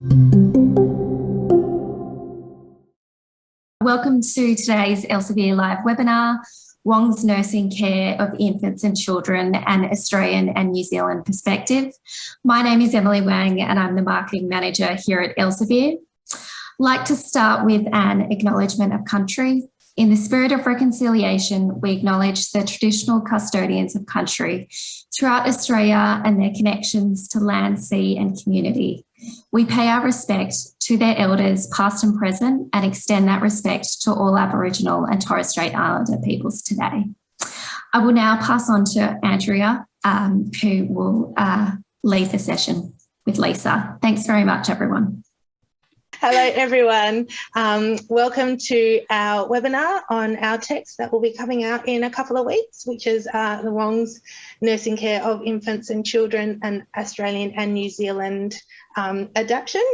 Welcome to today's Elsevier Live webinar, Wong's Nursing Care of Infants and Children, an Australian and New Zealand Perspective. My name is Emily Wang and I'm the Marketing Manager here at Elsevier. I'd like to start with an acknowledgement of country. In the spirit of reconciliation, we acknowledge the traditional custodians of country throughout Australia and their connections to land, sea and community. We pay our respect to their elders, past and present, and extend that respect to all Aboriginal and Torres Strait Islander peoples today. I will now pass on to Andrea, who will lead the session with Lisa. Thanks very much, everyone. Hello, everyone. Welcome to our webinar on our text that will be coming out in a couple of weeks, which is the Wong's Nursing Care of Infants and Children, an Australian and New Zealand adaptation.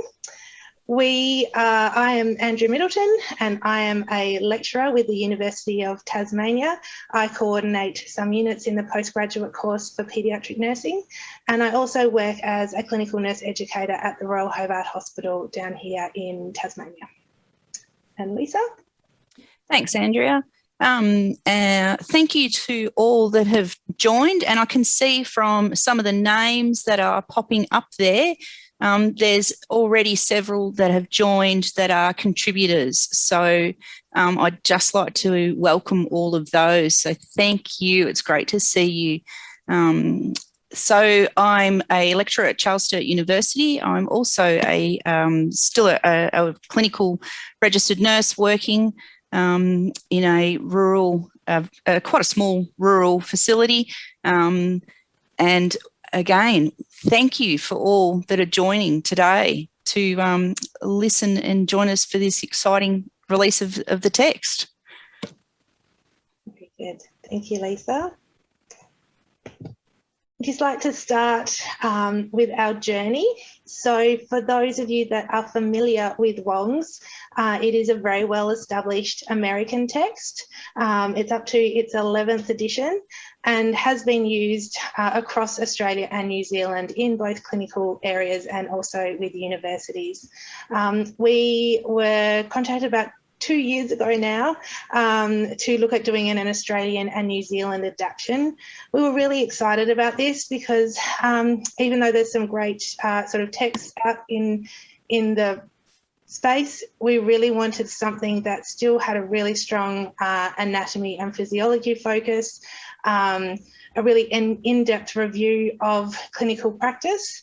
I am Andrea Middleton and I am a lecturer with the University of Tasmania. I coordinate some units in the postgraduate course for paediatric nursing, and I also work as a clinical nurse educator at the Royal Hobart Hospital down here in Tasmania. And Lisa? Thanks, Andrea. Thank you to all that have joined, and I can see from some of the names that are popping up there, there's already several that have joined that are contributors. So I'd just like to welcome all of those. So thank you. It's great to see you. So I'm a lecturer at Charles Sturt University. I'm also still a clinical registered nurse working in a rural, quite a small rural facility. And again, thank you for all that are joining today to listen and join us for this exciting release of the text. Very good. Thank you, Lisa. I'd just like to start with our journey. So for those of you that are familiar with Wong's, it is a very well-established American text. It's up to its 11th edition and has been used across Australia and New Zealand in both clinical areas and also with universities. We were contacted about 2 years ago now to look at doing an Australian and New Zealand adaptation. We were really excited about this because even though there's some great sort of text out in the space, we really wanted something that still had a really strong anatomy and physiology focus, a really in-depth review of clinical practice,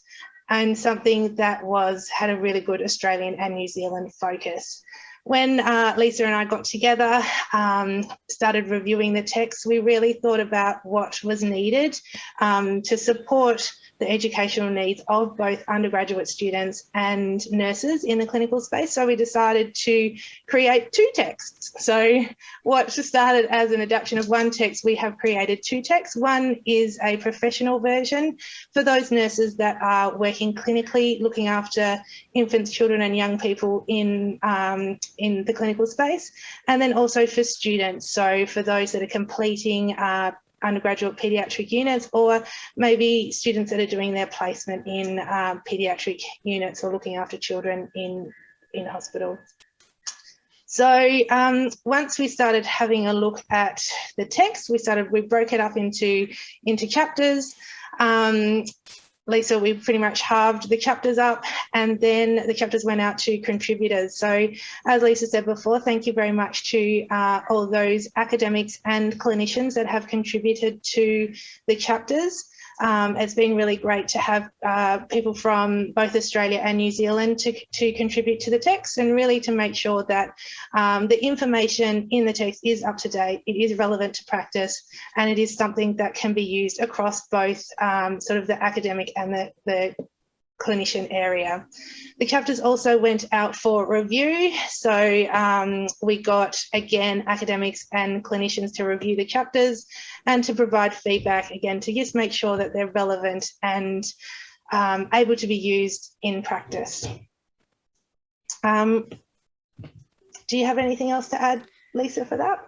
and something that had a really good Australian and New Zealand focus. When Lisa and I got together, started reviewing the text, we really thought about what was needed to support the educational needs of both undergraduate students and nurses in the clinical space. So we decided to create 2 texts. So what started as an adaptation of 1 text, we have created 2 texts. One is a professional version for those nurses that are working clinically, looking after infants, children and young people in the clinical space, and then also for students. So for those that are completing undergraduate paediatric units, or maybe students that are doing their placement in paediatric units or looking after children in hospital. So once we started having a look at the text, we broke it up into chapters. Lisa, we pretty much halved the chapters up, and then the chapters went out to contributors. So as Lisa said before, thank you very much to all those academics and clinicians that have contributed to the chapters. It's been really great to have people from both Australia and New Zealand to contribute to the text, and really to make sure that the information in the text is up to date, it is relevant to practice, and it is something that can be used across both sort of the academic and the clinician area. The chapters also went out for review. So we got, again, academics and clinicians to review the chapters and to provide feedback, again, to just make sure that they're relevant and able to be used in practice. Do you have anything else to add, Lisa, for that?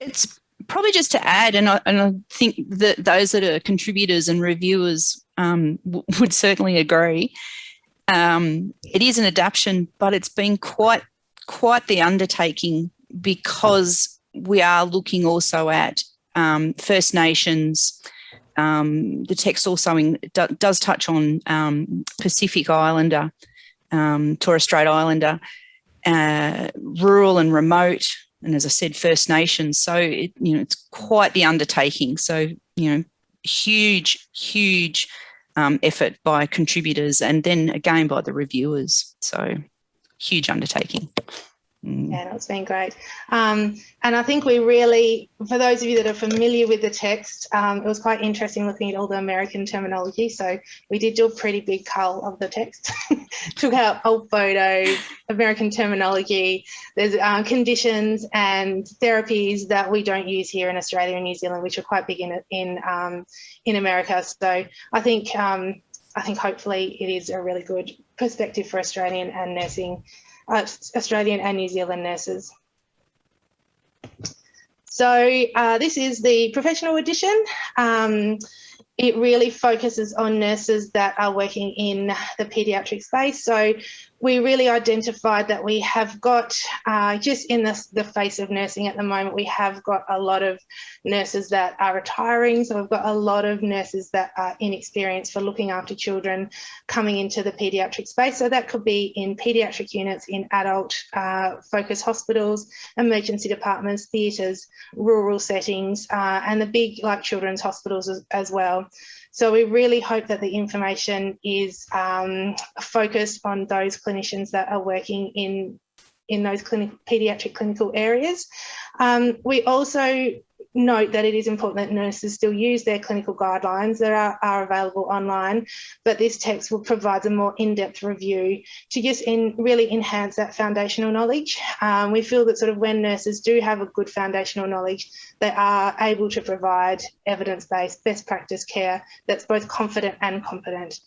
It's probably just to add, and I think that those that are contributors and reviewers would certainly agree, It is an adaptation, but it's been quite the undertaking, because we are looking also at First Nations. The text also does touch on Pacific Islander, Torres Strait Islander, rural and remote, and as I said, First Nations. So it's quite the undertaking. So huge effort by contributors, and then again by the reviewers. So huge undertaking. Yeah, it's been great. And I think we really, for those of you that are familiar with the text, it was quite interesting looking at all the American terminology. So we did do a pretty big cull of the text, took out old photos, American terminology. There's conditions and therapies that we don't use here in Australia and New Zealand, which are quite big in America. So I think hopefully it is a really good perspective for Australian and New Zealand nurses. So this is the professional edition. It really focuses on nurses that are working in the paediatric space. So we really identified that we have got, just in the face of nursing at the moment, we have got a lot of nurses that are retiring. So we've got a lot of nurses that are inexperienced for looking after children coming into the paediatric space. So that could be in paediatric units, in adult focused hospitals, emergency departments, theatres, rural settings, and the big like children's hospitals as well. So we really hope that the information is focused on those clinicians that are working in those paediatric clinical areas. We also note that it is important that nurses still use their clinical guidelines that are available online, but this text will provide a more in-depth review to just really enhance that foundational knowledge. We feel that sort of when nurses do have a good foundational knowledge, they are able to provide evidence-based best practice care that's both confident and competent.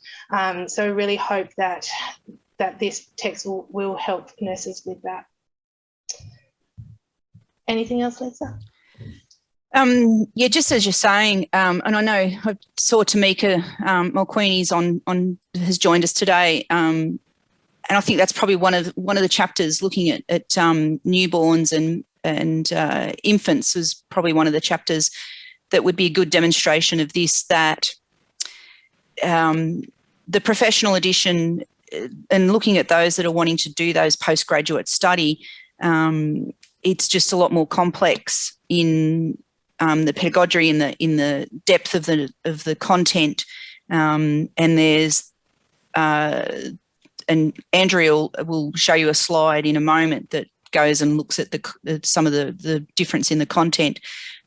So we really hope that this text will help nurses with that. Anything else, Lisa? Yeah, just as you're saying, and I know I saw Tamika Mulqueeney's has joined us today, and I think that's probably one of the chapters looking at newborns and infants is probably one of the chapters that would be a good demonstration of this. That the professional edition and looking at those that are wanting to do those postgraduate study, it's just a lot more complex in the pedagogy, in the depth of the content, and there's and Andrea will show you a slide in a moment that goes and looks at some of the difference in the content,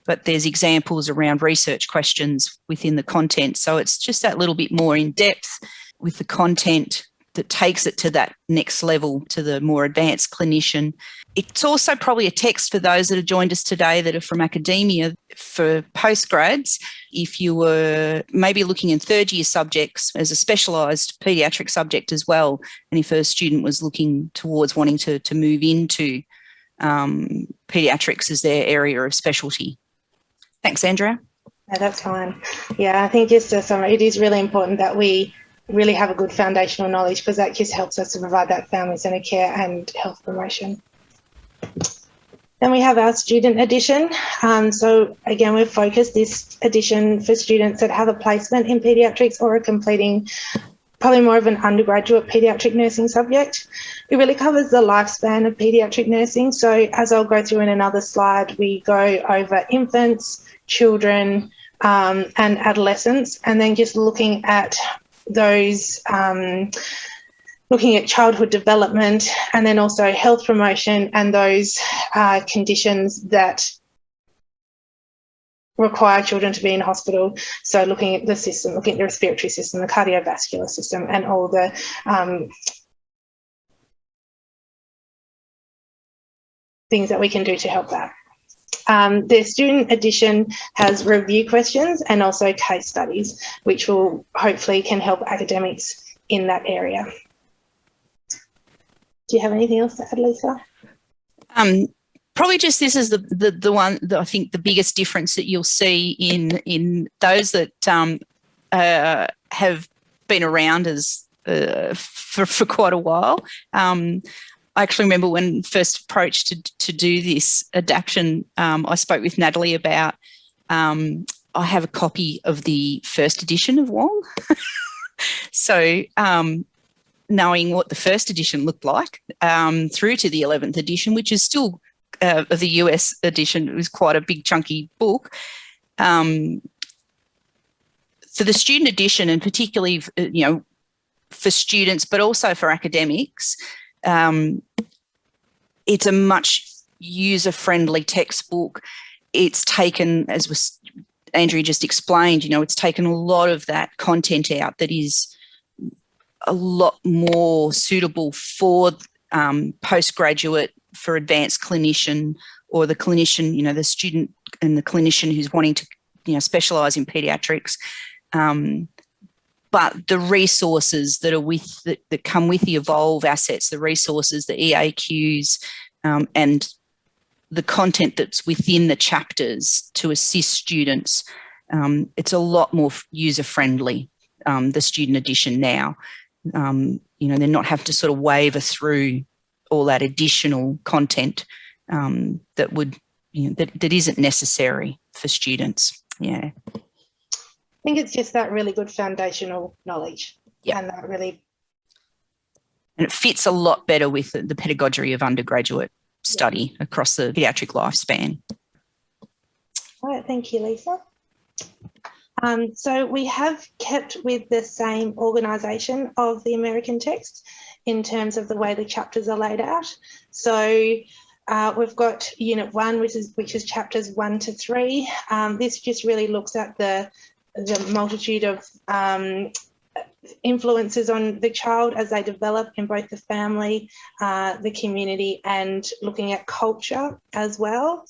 but there's examples around research questions within the content. So it's just that little bit more in depth with the content that takes it to that next level, to the more advanced clinician. It's also probably a text for those that have joined us today that are from academia for postgrads. If you were maybe looking in third year subjects as a specialised paediatric subject as well, and if a student was looking towards wanting to move into paediatrics as their area of specialty. Thanks, Andrea. No, that's fine. Yeah, I think just to summarize, it is really important that we really have a good foundational knowledge, because that just helps us to provide that family-centred care and health promotion. Then we have our student edition. So again, we've focused this edition for students that have a placement in paediatrics or are completing probably more of an undergraduate paediatric nursing subject. It really covers the lifespan of paediatric nursing. So as I'll go through in another slide, we go over infants, children, and adolescents, and then just looking at those, looking at childhood development, and then also health promotion and those conditions that require children to be in hospital. So looking at the system, looking at the respiratory system, the cardiovascular system, and all the things that we can do to help that. The student edition has review questions and also case studies, which will hopefully can help academics in that area. Do you have anything else to add, Lisa? Probably just this is the one that I think the biggest difference that you'll see in those that have been around as for quite a while. I actually remember when first approached to do this adaptation, I spoke with Natalie about, I have a copy of the first edition of Wong. So knowing what the first edition looked like through to the 11th edition, which is still of the US edition, it was quite a big chunky book. For the student edition, and particularly, for students, but also for academics, it's a much user-friendly textbook. It's taken, as was Andrea just explained, it's taken a lot of that content out that is a lot more suitable for postgraduate, for advanced clinician, or the clinician, the student and the clinician who's wanting to, specialise in paediatrics. But the resources that are that come with the Evolve assets, the resources, the EAQs, and the content that's within the chapters to assist students, it's a lot more user-friendly, the student edition now. They're not having to sort of waver through all that additional content that would, that isn't necessary for students. Yeah. I think it's just that really good foundational knowledge. Yeah. And that really. And it fits a lot better with the pedagogy of undergraduate study across the paediatric lifespan. All right, thank you, Lisa. So we have kept with the same organisation of the American text in terms of the way the chapters are laid out. So we've got Unit 1, which is chapters 1 to 3. This just really looks at the multitude of influences on the child as they develop in both the family, the community, and looking at culture as well.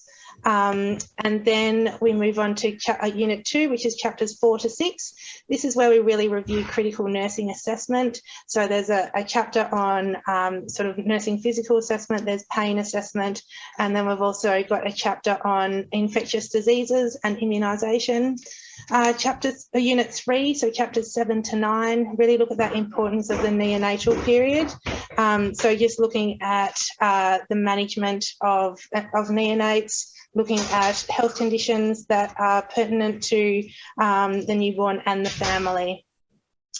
And then we move on to Unit 2, which is chapters 4 to 6. This is where we really review critical nursing assessment. So there's a chapter on sort of nursing physical assessment, there's pain assessment, and then we've also got a chapter on infectious diseases and immunisation. Unit 3, so chapters 7 to 9, really look at that importance of the neonatal period. So just looking at the management of neonates, looking at health conditions that are pertinent to the newborn and the family.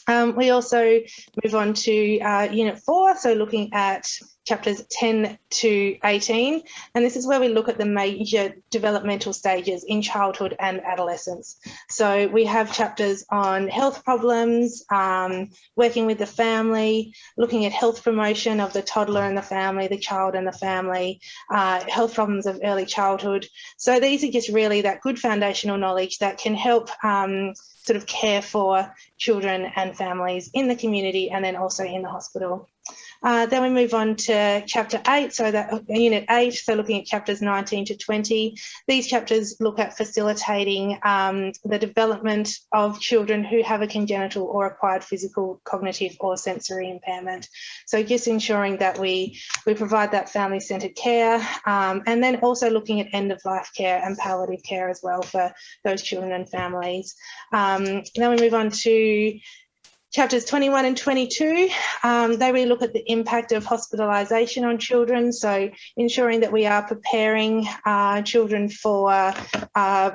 We also move on to Unit 4, so looking at chapters 10 to 18, and this is where we look at the major developmental stages in childhood and adolescence. So we have chapters on health problems, working with the family, looking at health promotion of the toddler and the family, the child and the family, health problems of early childhood. So these are just really that good foundational knowledge that can help sort of care for children and families in the community and then also in the hospital. Then we move on to chapter 8, so that Unit 8, so looking at chapters 19 to 20. These chapters look at facilitating the development of children who have a congenital or acquired physical, cognitive or sensory impairment. So just ensuring that we provide that family-centred care, and then also looking at end-of-life care and palliative care as well for those children and families. Then we move on to chapters 21 and 22, they really look at the impact of hospitalisation on children, so ensuring that we are preparing children for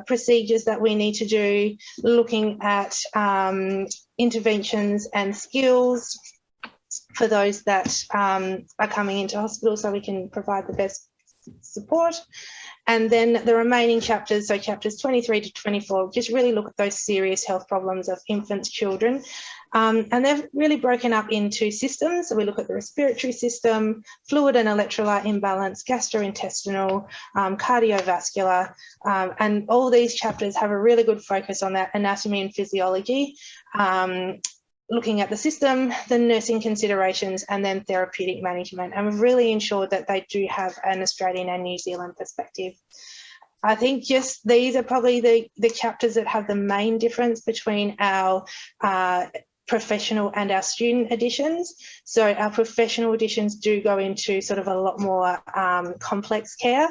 procedures that we need to do, looking at interventions and skills for those that are coming into hospital so we can provide the best support. And then the remaining chapters, so chapters 23 to 24, just really look at those serious health problems of infants, children. And they're really broken up into systems. So we look at the respiratory system, fluid and electrolyte imbalance, gastrointestinal, cardiovascular, and all these chapters have a really good focus on that anatomy and physiology, looking at the system, the nursing considerations, and then therapeutic management. And we've really ensured that they do have an Australian and New Zealand perspective. I think just these are probably the chapters that have the main difference between our professional and our student editions. So our professional editions do go into sort of a lot more complex care,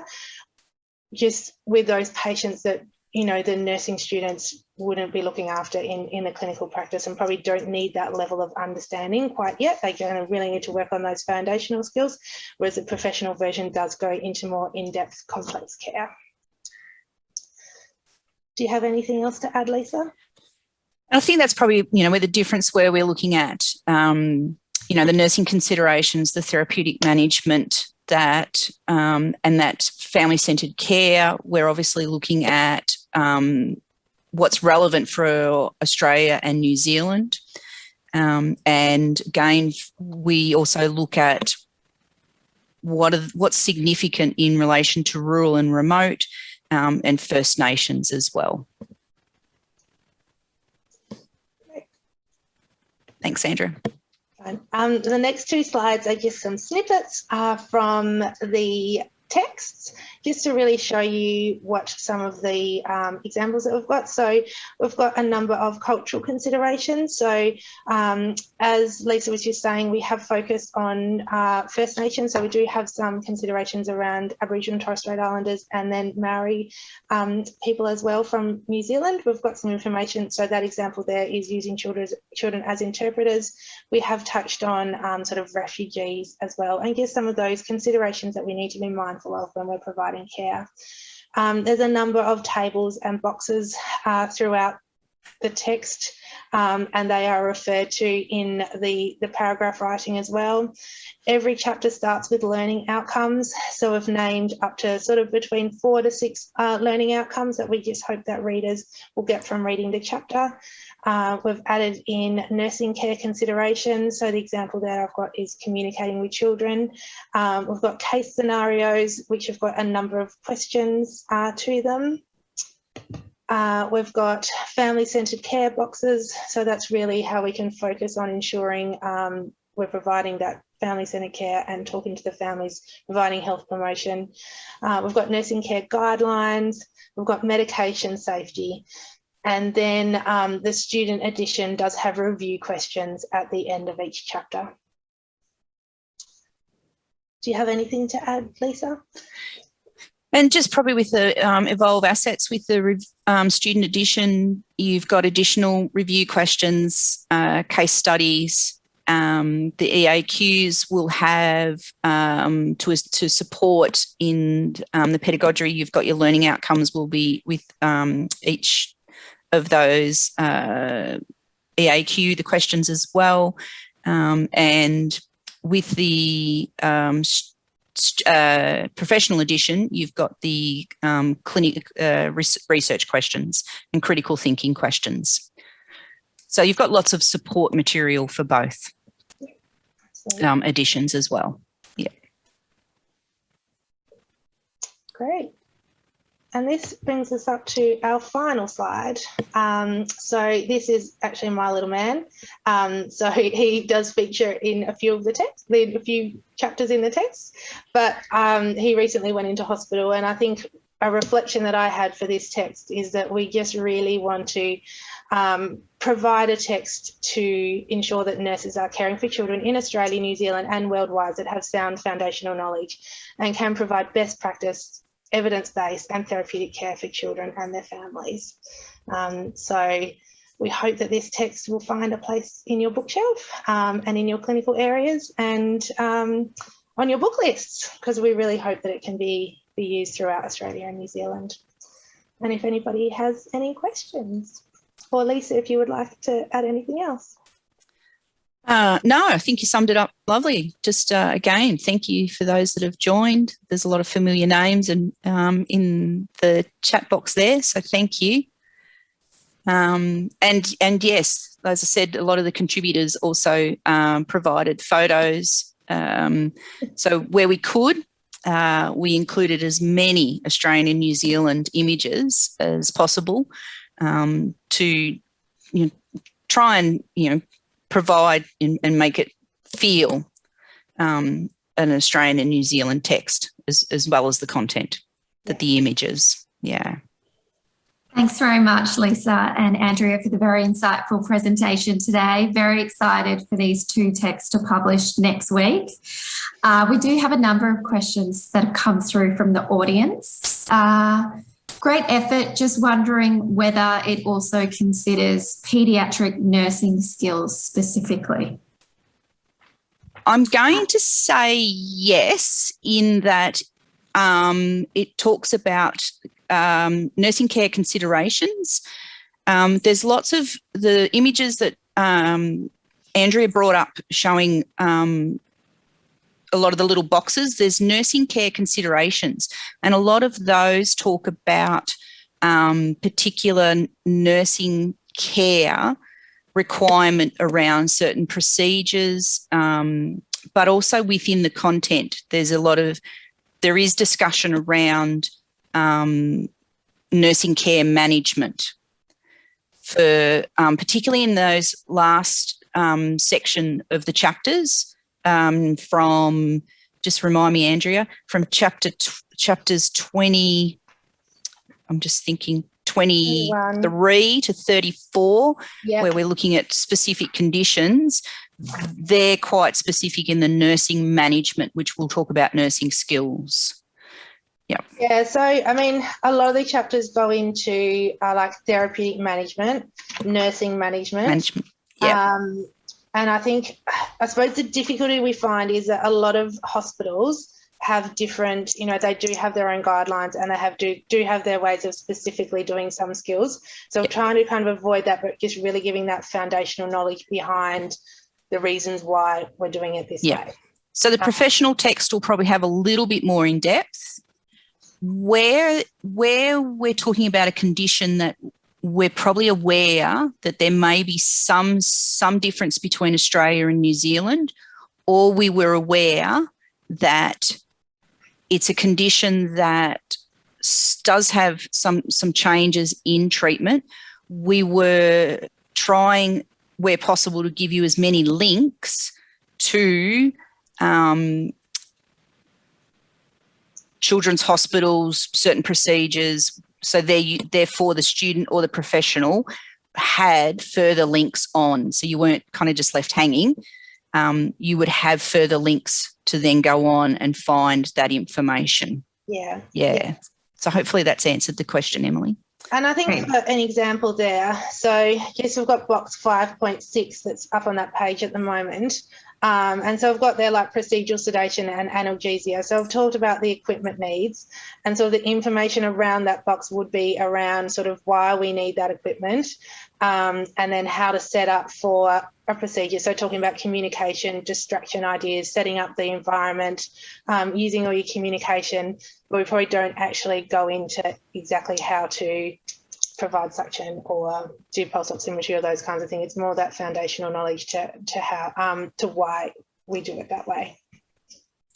just with those patients that, you know, the nursing students wouldn't be looking after in a clinical practice and probably don't need that level of understanding quite yet. They're going to really need to work on those foundational skills, whereas the professional version does go into more in-depth complex care. Do you have anything else to add, Lisa? I think that's probably, where the difference where we're looking at, the nursing considerations, the therapeutic management, that and that family-centred care. We're obviously looking at what's relevant for Australia and New Zealand. And again, we also look at what's significant in relation to rural and remote and First Nations as well. Thanks, Andrea. The next two slides are just some snippets from the texts, just to really show you what some of the examples that we've got. So we've got a number of cultural considerations. So as Lisa was just saying, we have focused on First Nations. So we do have some considerations around Aboriginal and Torres Strait Islanders and then Maori people as well from New Zealand. We've got some information. So that example there is using children as interpreters. We have touched on sort of refugees as well, and just some of those considerations that we need to be mindful of when we're providing care. There's a number of tables and boxes throughout the text, and they are referred to in the paragraph writing as well. Every chapter starts with learning outcomes, so we've named up to sort of between 4 to 6 learning outcomes that we just hope that readers will get from reading the chapter. We've added in nursing care considerations. So the example that I've got is communicating with children. We've got case scenarios, which have got a number of questions to them. We've got family-centred care boxes. So that's really how we can focus on ensuring we're providing that family-centred care and talking to the families, providing health promotion. We've got nursing care guidelines. We've got medication safety. And then the student edition does have review questions at the end of each chapter. Do you have anything to add, Lisa? And just probably with the Evolve Assets, with the student edition, you've got additional review questions, case studies. The EAQs will have to support in the pedagogy. You've got your learning outcomes will be with each of those EAQ, the questions as well. And with the professional edition, you've got the research questions and critical thinking questions. So you've got lots of support material for both editions as well. Yeah. Great. And this brings us up to our final slide. So this is actually my little man. So he does feature in a few of the text, a few chapters in the text, but he recently went into hospital, and I think a reflection that I had for this text is that we just really want to provide a text to ensure that nurses are caring for children in Australia, New Zealand and worldwide that have sound foundational knowledge and can provide best practice, evidence-based and therapeutic care for children and their families. So we hope that this text will find a place in your bookshelf and in your clinical areas and on your book lists, because we really hope that it can be used throughout Australia and New Zealand. And if anybody has any questions, or Lisa, if you would like to add anything else. No, I think you summed it up lovely. Just again, thank you for those that have joined. There's a lot of familiar names and in the chat box there, so thank you. And yes, as I said, a lot of the contributors also provided photos. So where we could, we included as many Australian and New Zealand images as possible to try and provide and make it feel an Australian and New Zealand text as well as the content, that the images, yeah. Thanks very much, Lisa and Andrea, for the very insightful presentation today. Very excited for these two texts to publish next week. We do have a number of questions that have come through from the audience. Great effort. Just wondering whether it also considers paediatric nursing skills specifically. I'm going to say yes, in that it talks about nursing care considerations. There's lots of the images that Andrea brought up showing a lot of the little boxes. There's nursing care considerations, and a lot of those talk about particular nursing care requirement around certain procedures, but also within the content. There is discussion around nursing care management for particularly in those last section of the chapters, from, just remind me, Andrea, from chapters 20, I'm just thinking 23 to 34, Yep. where we're looking at specific conditions. They're quite specific in the nursing management, which we'll talk about nursing skills. Yeah, so I mean, a lot of the chapters go into like therapeutic management, nursing management. Yeah. And I suppose the difficulty we find is that a lot of hospitals have different, they do have their own guidelines, and they do have their ways of specifically doing some skills. So I'm trying to kind of avoid that, but just really giving that foundational knowledge behind the reasons why we're doing it this way. So the professional text will probably have a little bit more in depth. Where we're talking about a condition that we're probably aware that there may be some difference between Australia and New Zealand, or we were aware that it's a condition that does have some changes in treatment, we were trying, where possible, to give you as many links to children's hospitals, certain procedures, so therefore the student or the professional had further links on. So you weren't kind of just left hanging. You would have further links to then go on and find that information. Yeah. So hopefully that's answered the question, Emily. And I think for an example there, so yes, we've got box 5.6 that's up on that page at the moment. And so I've got there like procedural sedation and analgesia. So I've talked about the equipment needs, and so the information around that box would be around sort of why we need that equipment, and then how to set up for a procedure. So talking about communication, distraction ideas, setting up the environment, using all your communication, but we probably don't actually go into exactly how to provide suction or do pulse oximetry or those kinds of things. It's more that foundational knowledge to how to why we do it that way.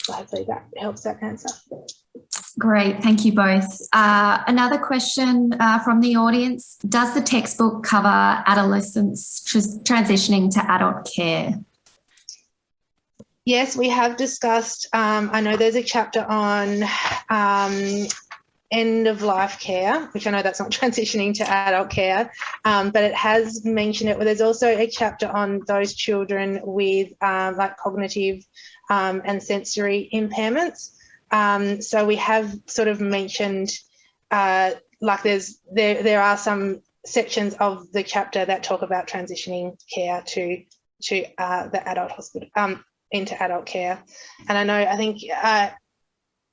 So hopefully that helps that answer. Great, thank you both. Another question from the audience: does the textbook cover adolescents transitioning to adult care? Yes, we have discussed. I know there's a chapter on end of life care, which I know that's not transitioning to adult care, but it has mentioned it. Well, there's also a chapter on those children with like cognitive and sensory impairments. So we have sort of mentioned like there are some sections of the chapter that talk about transitioning care to the adult hospital into adult care. And I think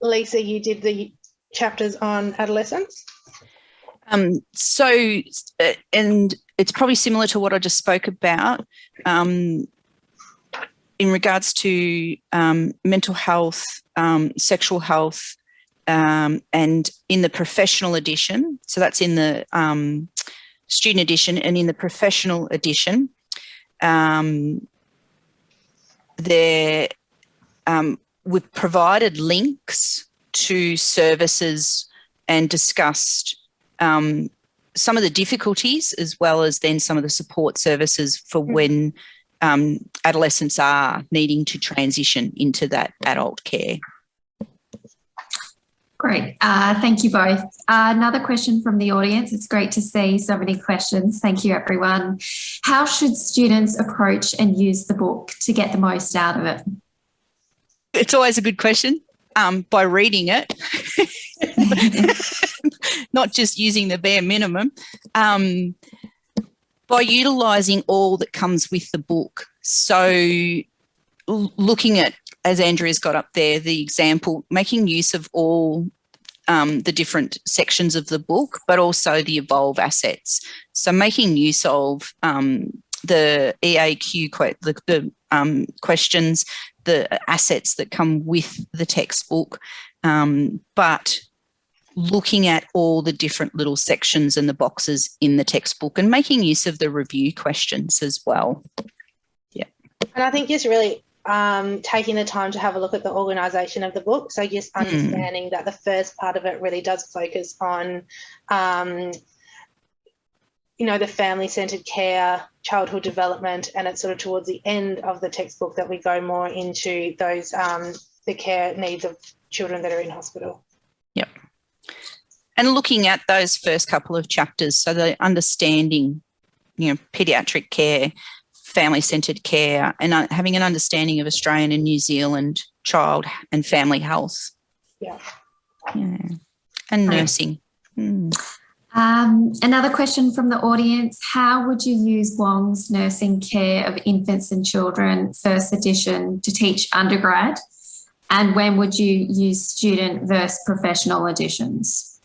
Lisa, you did the chapters on adolescents. And it's probably similar to what I just spoke about in regards to mental health, sexual health, and in the professional edition. So that's in the student edition, and in the professional edition, we've provided links to services and discussed some of the difficulties, as well as then some of the support services for when adolescents are needing to transition into that adult care. Great. Thank you both. Another question from the audience. It's great to see so many questions. Thank you, everyone. How should students approach and use the book to get the most out of it? It's always a good question. By reading it. not just using the bare minimum, by utilising all that comes with the book. So looking at, as Andrea's got up there, the example, making use of all the different sections of the book, but also the Evolve assets. So making use of the EAQ, the questions, the assets that come with the textbook, but looking at all the different little sections and the boxes in the textbook and making use of the review questions as well. Yeah. And I think just really taking the time to have a look at the organisation of the book. So just understanding that the first part of it really does focus on, you know, the family-centred care, childhood development, and it's sort of towards the end of the textbook that we go more into those the care needs of children that are in hospital. Yep. And looking at those first couple of chapters, so the understanding, you know, paediatric care, family-centred care, and having an understanding of Australian and New Zealand child and family health. Yeah. And nursing. Another question from the audience: how would you use Wong's Nursing Care of Infants and Children first edition to teach undergrad? And when would you use student versus professional editions?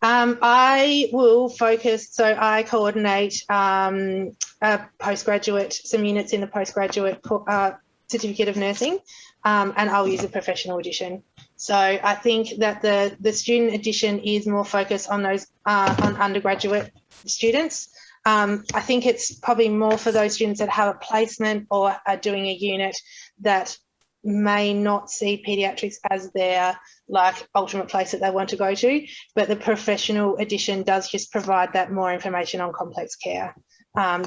I will focus, so I coordinate a postgraduate, some units in the postgraduate certificate of nursing, and I'll use a professional edition. So I think that the student edition is more focused on those on undergraduate students. I think it's probably more for those students that have a placement or are doing a unit that may not see paediatrics as their ultimate place that they want to go to, but the professional edition does just provide that more information on complex care.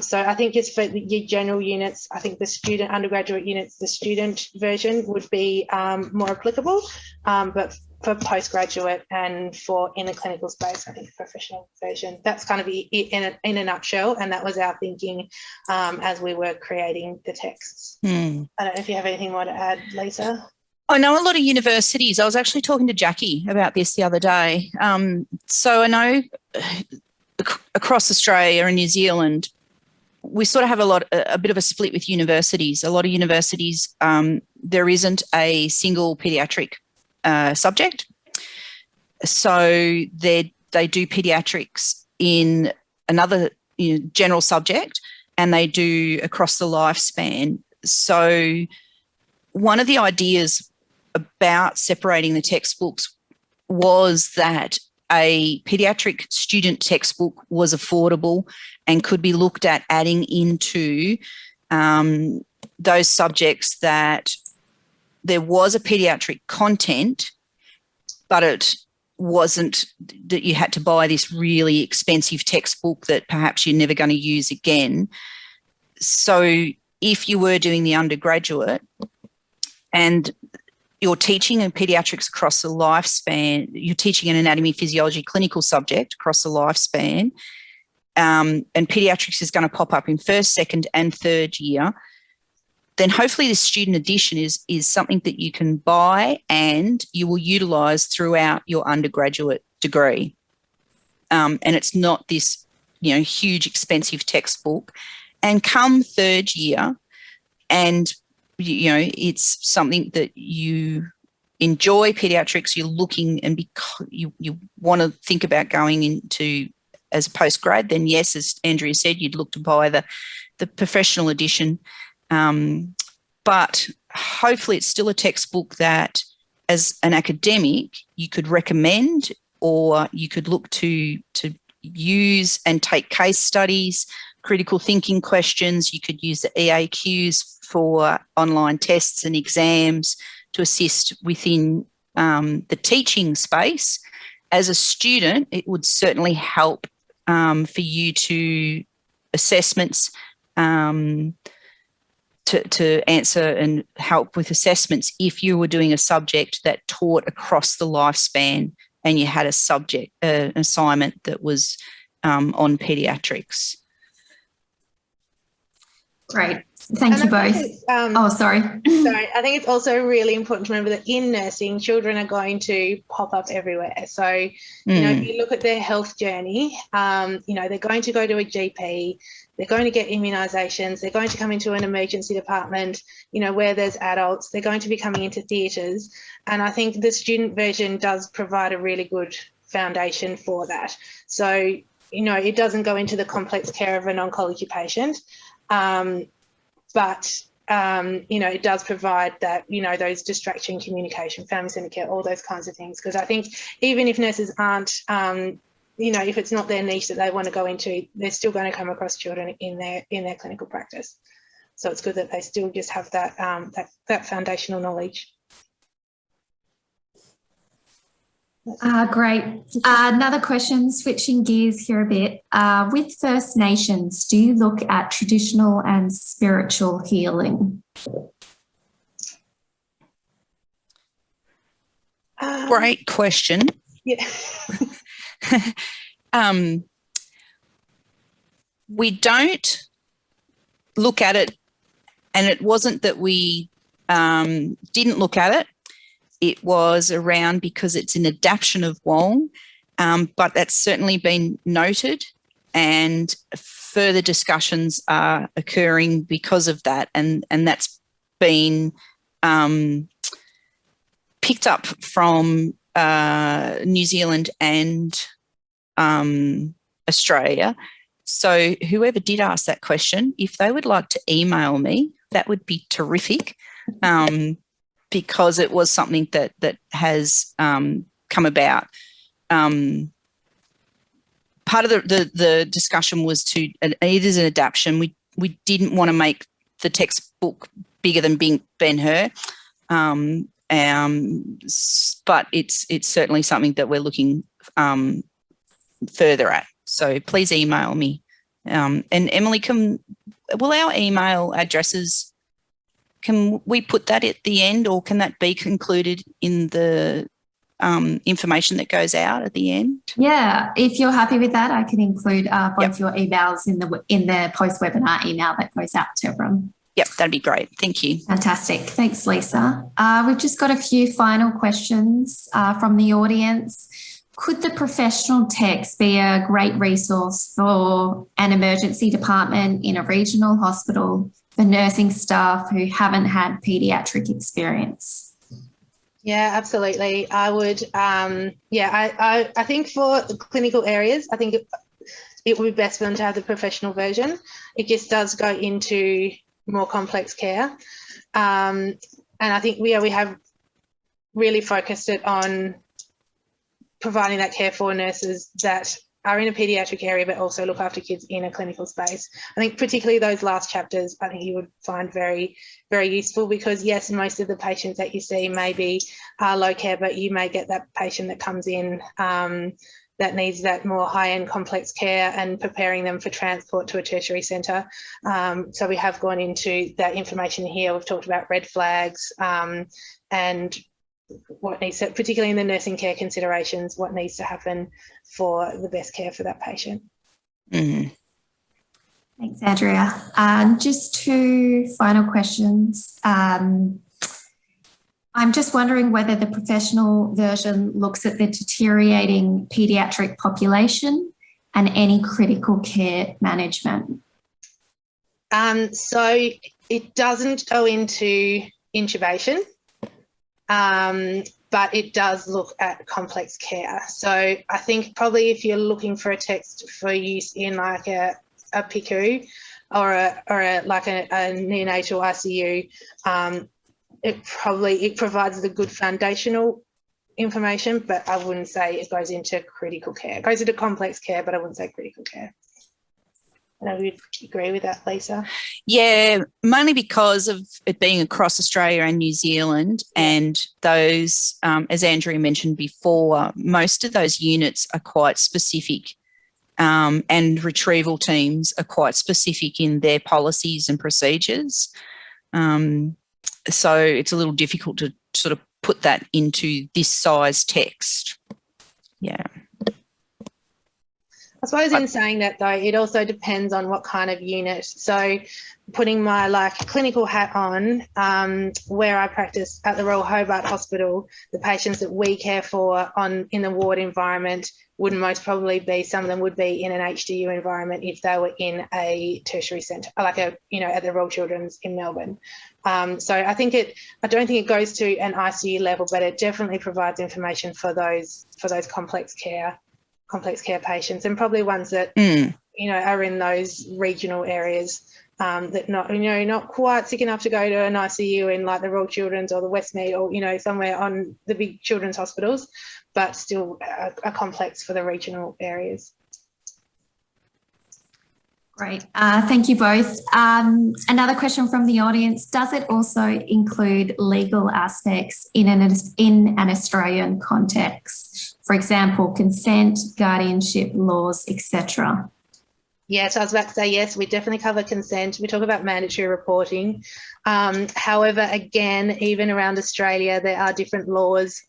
So I think just for your general units, I think the student undergraduate units, the student version would be more applicable, but for postgraduate and for in a clinical space, I think the professional version, that's kind of it in a nutshell, and that was our thinking as we were creating the texts. I don't know if you have anything more to add, Lisa. I know a lot of universities. I was actually talking to Jackie about this the other day. So I know across Australia and New Zealand, we sort of have a bit of a split with universities. A lot of universities, there isn't a single paediatric subject. So they do paediatrics in another general subject, and they do across the lifespan. So one of the ideas about separating the textbooks was that a paediatric student textbook was affordable and could be looked at adding into those subjects that there was a paediatric content, but it wasn't that you had to buy this really expensive textbook that perhaps you're never going to use again. So if you were doing the undergraduate and you're teaching in paediatrics across the lifespan, you're teaching an anatomy, physiology, clinical subject across the lifespan, and paediatrics is going to pop up in first, second and third year, then hopefully the student edition is something that you can buy and you will utilise throughout your undergraduate degree. And it's not this, huge expensive textbook. And come third year, and it's something that you enjoy paediatrics, you're looking and you want to think about going into as a postgrad, then yes, as Andrea said, you'd look to buy the professional edition. But hopefully it's still a textbook that as an academic you could recommend, or you could look to use and take case studies, critical thinking questions. You could use the EAQs for online tests and exams to assist within the teaching space. As a student, it would certainly help for you to assessments, to answer and help with assessments if you were doing a subject that taught across the lifespan and you had a subject, an assignment that was on paediatrics. Great. Thank you I both. think it's, Oh, sorry. Sorry, I think it's also really important to remember that in nursing, children are going to pop up everywhere. So, you know, if you look at their health journey, you know, they're going to go to a GP, they're going to get immunisations, they're going to come into an emergency department, you know, where there's adults, they're going to be coming into theatres. And I think the student version does provide a really good foundation for that. So, you know, it doesn't go into the complex care of an oncology patient, but you know, it does provide that, you know, those distraction, communication, family-centred care, all those kinds of things. Because I think even if nurses aren't, you know, if it's not their niche that they want to go into, they're still going to come across children in their clinical practice. So it's good that they still just have that that foundational knowledge. Great. Another question, switching gears here a bit. With First Nations, do you look at traditional and spiritual healing? Great question. Yeah. We don't look at it, and it wasn't that we didn't look at it. It was around because it's an adaptation of Wong, but that's certainly been noted, and further discussions are occurring because of that, and that's been picked up from New Zealand and Australia. So whoever did ask that question, if they would like to email me, that would be terrific. Because it was something that has come about. Part of the discussion was it is an adaptation. We didn't want to make the textbook bigger than Ben-Hur, but it's certainly something that we're looking further at. So please email me. And Emily, will our email addresses, can we put that at the end, or can that be concluded in the information that goes out at the end? Yeah, if you're happy with that, I can include both your emails in the post-webinar email that goes out to everyone. Yep, that'd be great. Thank you. Fantastic. Thanks, Lisa. We've just got a few final questions from the audience. Could the professional text be a great resource for an emergency department in a regional hospital for nursing staff who haven't had paediatric experience? Yeah, absolutely. I would, I think for the clinical areas, I think it would be best for them to have the professional version. It just does go into more complex care. And I think we have really focused it on providing that care for nurses that are in a paediatric area but also look after kids in a clinical space. I think particularly those last chapters, I think you would find very, very useful, because yes, most of the patients that you see may be low care, but you may get that patient that comes in that needs that more high-end complex care and preparing them for transport to a tertiary centre. So we have gone into that information here. We've talked about red flags and what needs to, particularly in the nursing care considerations, what needs to happen for the best care for that patient. Mm-hmm. Thanks, Andrea. Just two final questions. I'm just wondering whether the professional version looks at the deteriorating paediatric population and any critical care management. So it doesn't go into intubation. But it does look at complex care. So I think probably if you're looking for a text for use in like a PICU or a neonatal ICU, it provides the good foundational information, but I wouldn't say it goes into critical care. It goes into complex care, but I wouldn't say critical care. I would agree with that, Lisa. Yeah, mainly because of it being across Australia and New Zealand, and those, as Andrea mentioned before, most of those units are quite specific, and retrieval teams are quite specific in their policies and procedures. So it's a little difficult to sort of put that into this size text. Yeah. I suppose in saying that, though, it also depends on what kind of unit. So putting my clinical hat on, where I practice at the Royal Hobart Hospital, the patients that we care for in the ward environment would most probably be, some of them would be in an HDU environment if they were in a tertiary centre, at the Royal Children's in Melbourne. So I don't think it goes to an ICU level, but it definitely provides information for those complex care patients, and probably ones that are in those regional areas that not quite sick enough to go to an ICU in the Royal Children's or the Westmead or somewhere on the big children's hospitals, but still a complex for the regional areas. Great. Thank you both. Another question from the audience. Does it also include legal aspects in an Australian context? For example, consent, guardianship, laws, etc.? Yes, I was about to say yes, we definitely cover consent. We talk about mandatory reporting. However, again, even around Australia, there are different laws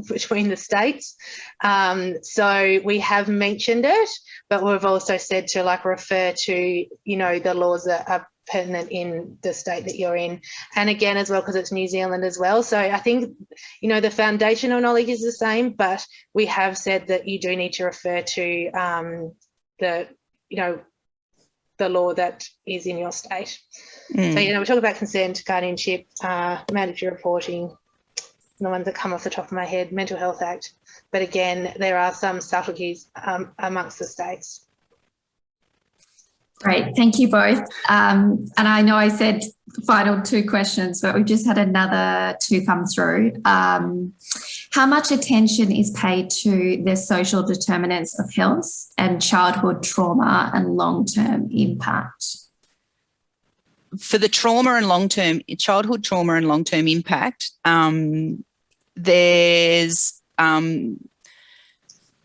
between the states. So we have mentioned it, but we've also said to refer to, the laws that are pertinent in the state that you're in. And again, as well, because it's New Zealand as well. So I think, the foundational knowledge is the same, but we have said that you do need to refer to the law that is in your state. So, we talk about consent, guardianship, mandatory reporting, the ones that come off the top of my head, Mental Health Act. But again, there are some subtleties amongst the states. Great, thank you both. And I know I said final 2 questions, but we've just had another 2 come through. How much attention is paid to the social determinants of health and childhood trauma and long-term impact? For the childhood trauma and long-term impact, there's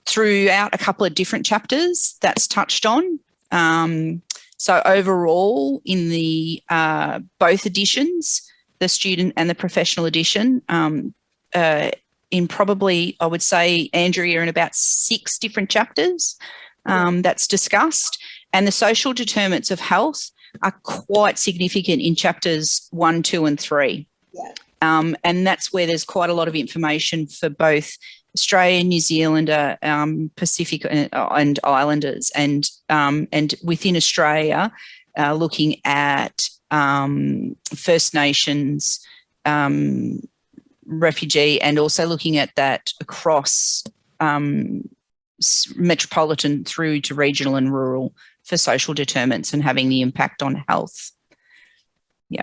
throughout a couple of different chapters that's touched on. So overall, in the both editions, the student and the professional edition, in probably, I would say, Andrea, in about 6 different chapters that's discussed. And the social determinants of health are quite significant in chapters 1, 2 and 3. Yeah. And that's where there's quite a lot of information for both Australia, New Zealander, Pacific and Islanders, and within Australia, looking at First Nations, refugee, and also looking at that across metropolitan through to regional and rural for social determinants and having the impact on health. Yeah.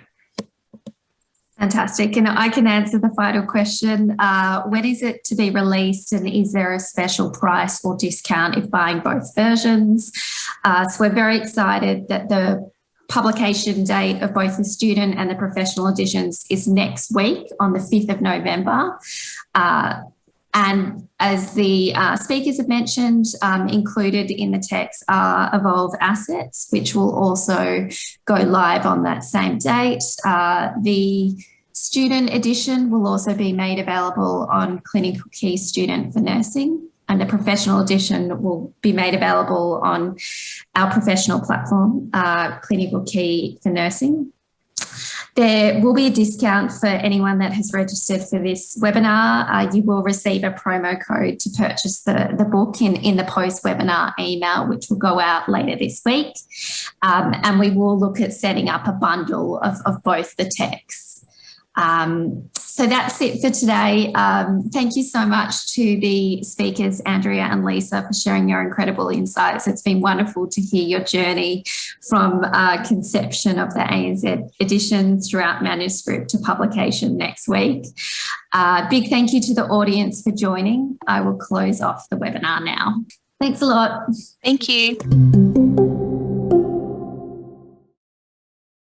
Fantastic. And I can answer the final question. When is it to be released, and is there a special price or discount if buying both versions? So we're very excited that the publication date of both the student and the professional editions is next week on the 5th of November. And as the speakers have mentioned, included in the text are Evolve assets, which will also go live on that same date. The student edition will also be made available on Clinical Key Student for Nursing, and the professional edition will be made available on our professional platform, Clinical Key for Nursing. There will be a discount for anyone that has registered for this webinar. You will receive a promo code to purchase the book in the post-webinar email, which will go out later this week. And we will look at setting up a bundle of both the texts. So that's it for today. Thank you so much to the speakers, Andrea and Lisa, for sharing your incredible insights. It's been wonderful to hear your journey from conception of the ANZ edition throughout manuscript to publication next week. Big thank you to the audience for joining. I will close off the webinar now. Thanks a lot. Thank you.